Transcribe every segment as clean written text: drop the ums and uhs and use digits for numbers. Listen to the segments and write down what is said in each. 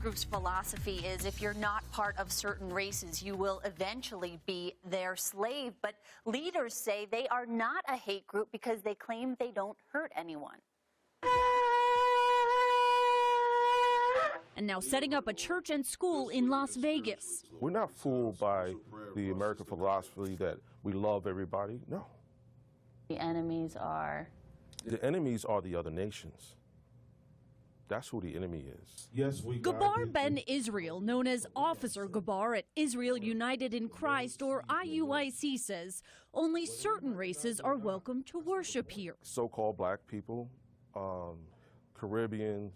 group's philosophy is if you're not part of certain races, you will eventually be their slave. But leaders say they are not a hate group because they claim they don't hurt anyone. And now setting up a church and school in Las Vegas. We're not fooled by the American philosophy that we love everybody. No. The enemies are? The enemies are the other nations. That's who the enemy is. Yes, Gabar Ben Israel, known as Officer Gabar at Israel United in Christ, or IUIC, says only certain races are welcome to worship here. So-called black people, Caribbeans,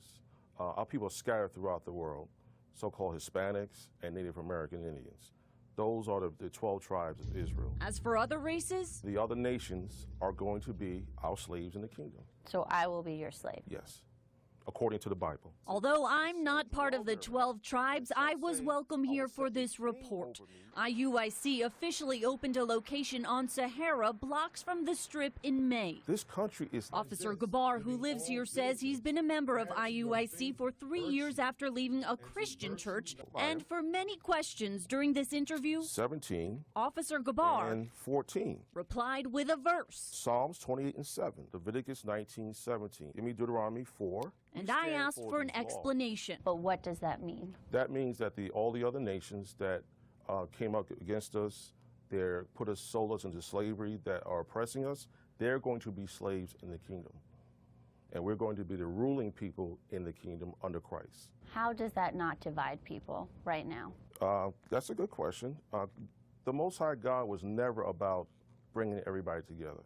our people scattered throughout the world, so-called Hispanics and Native American Indians. Those are the 12 tribes of Israel. As for other races? The other nations are going to be our slaves in the kingdom. So I will be your slave? Yes, according to the Bible. Although I'm not part of the 12 tribes, I was welcome here for this report. IUIC officially opened a location on Sahara, blocks from the Strip, in May. This country is... Officer Gabar, who lives here, says he's been a member of IUIC for 3 years after leaving a Christian church. And for many questions during this interview, 17 Officer Gabar and 14 replied with a verse. Psalms 28:7, Leviticus 19:17. Give me Deuteronomy 4. And I asked for an explanation. But what does that mean? That means that all the other nations that came up against us, sold us into slavery, that are oppressing us, they're going to be slaves in the kingdom. And we're going to be the ruling people in the kingdom under Christ. How does that not divide people right now? That's a good question. The Most High God was never about bringing everybody together.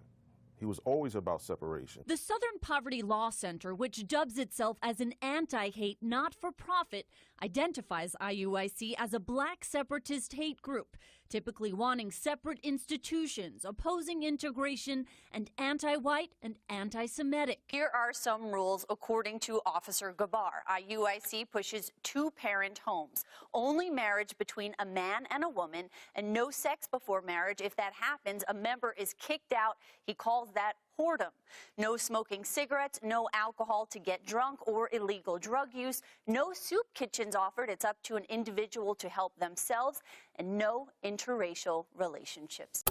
He was always about separation. The Southern Poverty Law Center, which dubs itself as an anti-hate not-for-profit, identifies IUIC as a black separatist hate group, typically wanting separate institutions, opposing integration, and anti-white and anti-Semitic. Here are some rules according to Officer Gabar. IUIC pushes two-parent homes, only marriage between a man and a woman, and no sex before marriage. If that happens, a member is kicked out. He calls that whoredom. No smoking cigarettes, no alcohol to get drunk or illegal drug use, no soup kitchens offered. It's up to an individual to help themselves, and no interracial relationships.